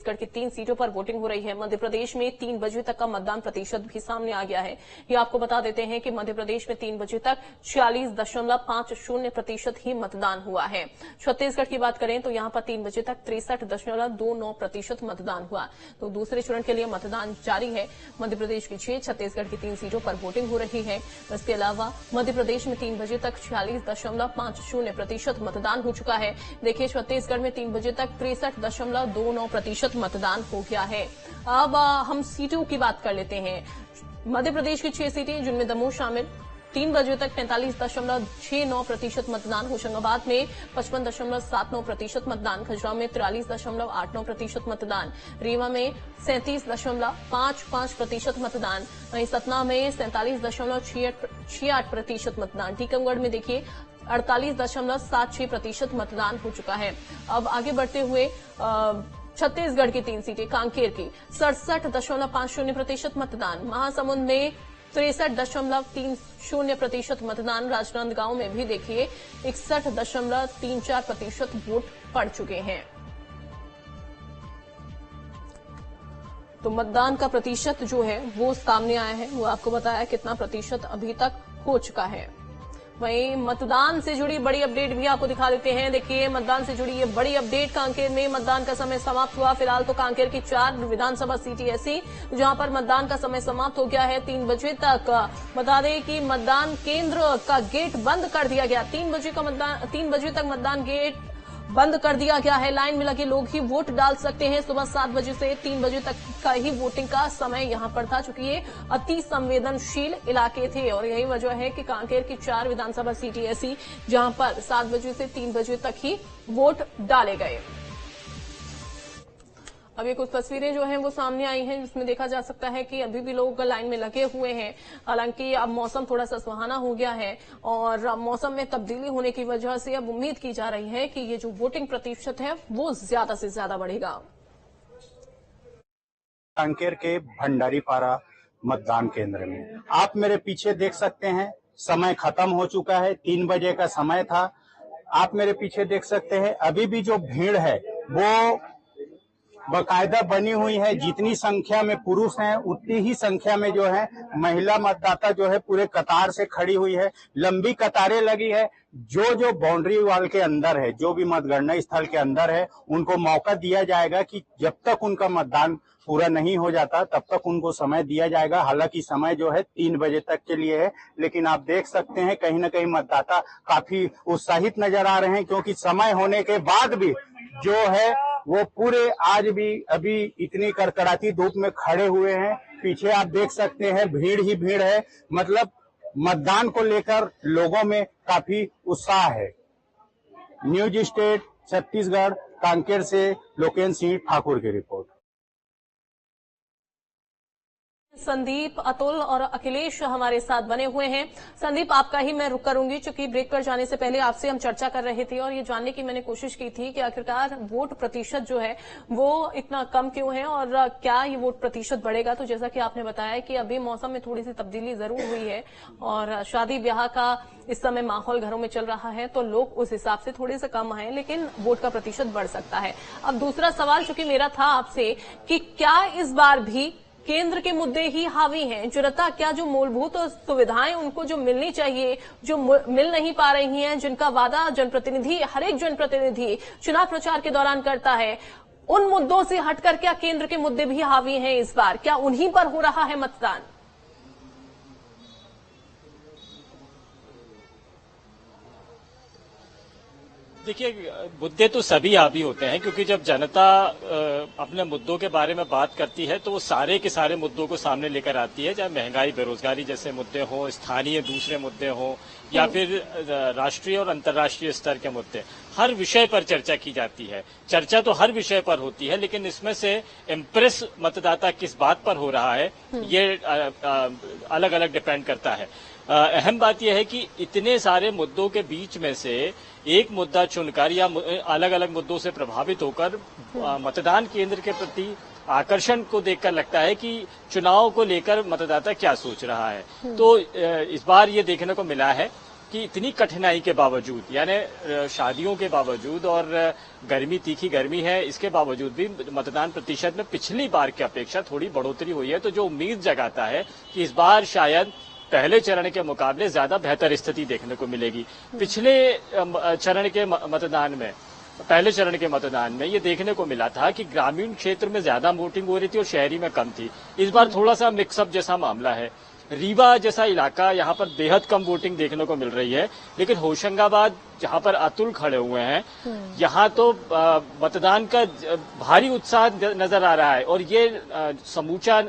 छत्तीसगढ़ की 3 सीटों पर वोटिंग हो रही है। मध्य प्रदेश में 3 बजे तक का मतदान प्रतिशत भी सामने आ गया है। ये आपको बता देते हैं कि मध्य प्रदेश में 3 बजे तक 46.50% ही मतदान हुआ है। छत्तीसगढ़ की बात करें तो यहां पर 3 बजे तक 63.29% मतदान हुआ। तो दूसरे चरण के लिए मतदान जारी है। मध्य प्रदेश की 6, छत्तीसगढ़ की 3 सीटों पर वोटिंग हो रही है। इसके अलावा मध्य प्रदेश में 3 बजे तक 46.50% मतदान हो चुका है। देखिए, छत्तीसगढ़ में 3 बजे तक 63.29% मतदान हो गया है। अब हम सीटों की बात कर लेते हैं। मध्य प्रदेश की 6 सीटें, जिनमें दमोह शामिल, 3 बजे तक 45.69% मतदान, होशंगाबाद में 55.79% मतदान, खजुराहो में 43.89% मतदान, रीवा में 37.55% मतदान, वहीं सतना में 47.68% मतदान, टीकमगढ़ में देखिए 48.76% मतदान हो चुका है। अब आगे बढ़ते हुए छत्तीसगढ़ की 3 सीटें, कांकेर की 67.50% मतदान, महासमुंद में 63.30% मतदान, राजनांदगांव में भी देखिए 61.34% वोट पड़ चुके हैं। तो मतदान का प्रतिशत जो है वो सामने आया है, वो आपको बताया कितना प्रतिशत अभी तक हो चुका है। वहीं मतदान से जुड़ी बड़ी अपडेट भी आपको दिखा देते हैं। देखिए, मतदान से जुड़ी ये बड़ी अपडेट, कांकेर में मतदान का समय समाप्त हुआ। फिलहाल तो कांकेर की 4 विधानसभा सीटें ऐसी जहां पर मतदान का समय समाप्त हो गया है 3 बजे तक। बता दें कि मतदान केंद्र का गेट बंद कर दिया गया। 3 बजे तक मतदान गेट बंद कर दिया गया है। लाइन में लगे लोग ही वोट डाल सकते हैं। सुबह 7 बजे से 3 बजे तक का ही वोटिंग का समय यहां पर था, चूंकि ये अति संवेदनशील इलाके थे और यही वजह है कि कांकेर की 4 विधानसभा सीटें ऐसी जहां पर 7 बजे से 3 बजे तक ही वोट डाले गए। अब ये कुछ तस्वीरें जो हैं वो सामने आई हैं, जिसमें देखा जा सकता है कि अभी भी लोग लाइन में लगे हुए हैं। हालांकि अब मौसम थोड़ा सा सुहाना हो गया है और मौसम में तब्दीली होने की वजह से अब उम्मीद की जा रही है कि ये जो वोटिंग प्रतिशत है वो ज्यादा से ज्यादा बढ़ेगा। कांकेर के भंडारीपारा मतदान केंद्र में आप मेरे पीछे देख सकते हैं, समय खत्म हो चुका है। 3 बजे का समय था। आप मेरे पीछे देख सकते हैं, अभी भी जो भीड़ है वो बाकायदा बनी हुई है। जितनी संख्या में पुरुष हैं उतनी ही संख्या में जो है महिला मतदाता जो है पूरे कतार से खड़ी हुई है। लंबी कतारें लगी है। जो बाउंड्री वॉल के अंदर है, जो भी मतगणना स्थल के अंदर है, उनको मौका दिया जाएगा कि जब तक उनका मतदान पूरा नहीं हो जाता तब तक उनको समय दिया जाएगा। हालांकि समय जो है 3 बजे तक के लिए है, लेकिन आप देख सकते हैं कहीं न कहीं मतदाता काफी उत्साहित नजर आ रहे हैं, क्योंकि समय होने के बाद भी जो है वो पूरे आज भी अभी इतनी कड़कड़ाती धूप में खड़े हुए हैं। पीछे आप देख सकते हैं भीड़ ही भीड़ है। मतलब मतदान को लेकर लोगों में काफी उत्साह है। न्यूज स्टेट छत्तीसगढ़, कांकेर से लोकेन सिंह ठाकुर की रिपोर्ट। संदीप, अतुल और अखिलेश हमारे साथ बने हुए हैं। संदीप, आपका ही मैं रुक करूंगी, क्योंकि ब्रेक पर जाने से पहले आपसे हम चर्चा कर रहे थे और ये जानने की मैंने कोशिश की थी कि आखिरकार वोट प्रतिशत जो है वो इतना कम क्यों है और क्या ये वोट प्रतिशत बढ़ेगा। तो जैसा कि आपने बताया कि अभी मौसम में थोड़ी सी तब्दीली जरूर हुई है और शादी ब्याह का इस समय माहौल घरों में चल रहा है, तो लोग उस हिसाब से थोड़े से कम आए, लेकिन वोट का प्रतिशत बढ़ सकता है। अब दूसरा सवाल चूंकि मेरा था आपसे कि क्या इस बार भी केंद्र के मुद्दे ही हावी हैं, जनता क्या जो मूलभूत सुविधाएं उनको जो मिलनी चाहिए, जो मिल नहीं पा रही हैं, जिनका वादा हर एक जनप्रतिनिधि चुनाव प्रचार के दौरान करता है, उन मुद्दों से हटकर क्या केंद्र के मुद्दे भी हावी हैं इस बार? क्या उन्हीं पर हो रहा है मतदान? देखिए, मुद्दे तो सभी हावी होते हैं, क्योंकि जब जनता अपने मुद्दों के बारे में बात करती है तो वो सारे के सारे मुद्दों को सामने लेकर आती है, चाहे महंगाई, बेरोजगारी जैसे मुद्दे हों, स्थानीय दूसरे मुद्दे हों या फिर राष्ट्रीय और अंतर्राष्ट्रीय स्तर के मुद्दे। हर विषय पर चर्चा की जाती है। चर्चा तो हर विषय पर होती है, लेकिन इसमें से इम्प्रेस मतदाता किस बात पर हो रहा है ये अलग अलग डिपेंड करता है। अहम बात यह है कि इतने सारे मुद्दों के बीच में से एक मुद्दा चुनकर या अलग अलग मुद्दों से प्रभावित होकर मतदान केंद्र के प्रति आकर्षण को देखकर लगता है कि चुनाव को लेकर मतदाता क्या सोच रहा है। तो इस बार ये देखने को मिला है कि इतनी कठिनाई के बावजूद, यानी शादियों के बावजूद और गर्मी, तीखी गर्मी है, इसके बावजूद भी मतदान प्रतिशत में पिछली बार की अपेक्षा थोड़ी बढ़ोतरी हुई है, तो जो उम्मीद जगाता है कि इस बार शायद पहले चरण के मुकाबले ज्यादा बेहतर स्थिति देखने को मिलेगी। पिछले चरण के मतदान में, पहले चरण के मतदान में ये देखने को मिला था कि ग्रामीण क्षेत्र में ज्यादा वोटिंग हो रही थी और शहरी में कम थी। इस बार थोड़ा सा मिक्सअप जैसा मामला है। रीवा जैसा इलाका, यहाँ पर बेहद कम वोटिंग देखने को मिल रही है, लेकिन होशंगाबाद जहाँ पर अतुल खड़े हुए हैं, यहाँ तो मतदान का भारी उत्साह नजर आ रहा है। और ये समूचा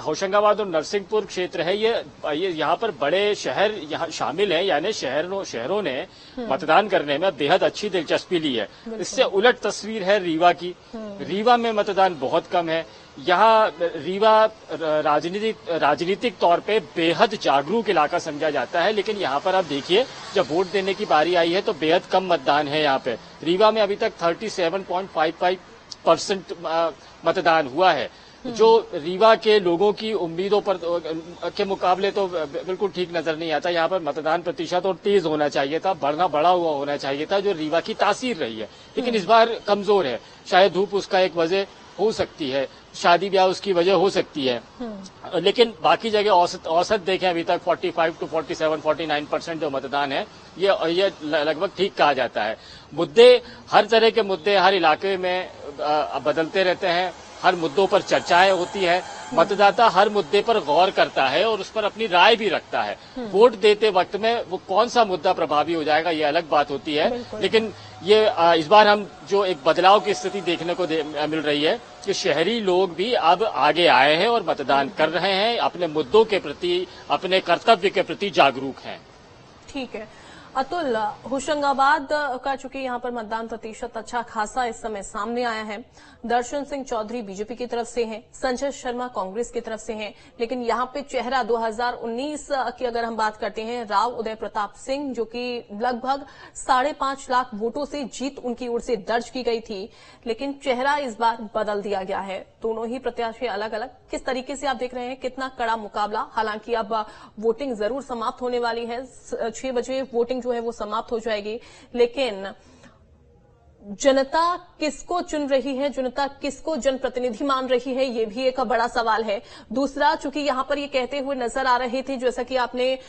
होशंगाबाद और नरसिंहपुर क्षेत्र है, ये यहाँ पर बड़े शहर यहाँ शामिल है, यानी शहरों ने मतदान करने में बेहद अच्छी दिलचस्पी ली है। इससे उलट तस्वीर है रीवा की। रीवा में मतदान बहुत कम है। यहाँ रीवा राजनीतिक तौर पे बेहद जागरूक इलाका समझा जाता है, लेकिन यहाँ पर आप देखिए जब वोट देने की बारी आई है तो बेहद कम मतदान है यहाँ पे। रीवा में अभी तक 37.55% मतदान हुआ है, जो रीवा के लोगों की उम्मीदों पर के मुकाबले तो बिल्कुल ठीक नजर नहीं आता। यहाँ पर मतदान प्रतिशत और तेज होना चाहिए था, बढ़ा हुआ होना चाहिए था, जो रीवा की तासीर रही है, लेकिन इस बार कमजोर है। शायद धूप उसका एक वजह हो सकती है, शादी ब्याह उसकी वजह हो सकती है, लेकिन बाकी जगह औसत देखें अभी तक 45 to 47, 49% जो मतदान है, ये लगभग ठीक कहा जाता है। मुद्दे, हर तरह के मुद्दे हर इलाके में बदलते रहते हैं, हर मुद्दों पर चर्चाएं होती है, मतदाता हर मुद्दे पर गौर करता है और उस पर अपनी राय भी रखता है। वोट देते वक्त में वो कौन सा मुद्दा प्रभावी हो जाएगा, ये अलग बात होती है, लेकिन ये इस बार हम जो एक बदलाव की स्थिति देखने को मिल रही है कि शहरी लोग भी अब आगे आए हैं और मतदान कर रहे हैं, अपने मुद्दों के प्रति, अपने कर्तव्य के प्रति जागरूक हैं। ठीक है अतुल, होशंगाबाद का चूंकि यहाँ पर मतदान प्रतिशत अच्छा खासा इस समय सामने आया है। दर्शन सिंह चौधरी बीजेपी की तरफ से हैं, संजय शर्मा कांग्रेस की तरफ से हैं, लेकिन यहाँ पे चेहरा 2019 की अगर हम बात करते हैं, राव उदय प्रताप सिंह जो कि लगभग 5.5 लाख वोटों से जीत उनकी ओर से दर्ज की गई थी, लेकिन चेहरा इस बार बदल दिया गया है। दोनों ही प्रत्याशी अलग अलग, किस तरीके से आप देख रहे हैं, कितना कड़ा मुकाबला? हालांकि अब वोटिंग जरूर समाप्त होने वाली है, 6 बजे वोटिंग जो है वो समाप्त हो जाएगी, लेकिन जनता किसको चुन रही है, जनता किसको जनप्रतिनिधि मान रही है, ये भी एक बड़ा सवाल है। दूसरा, चूंकि यहां पर ये कहते हुए नजर आ रहे थे, जैसा कि आपने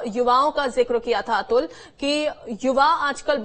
युवाओं का जिक्र किया था अतुल, कि युवा आजकल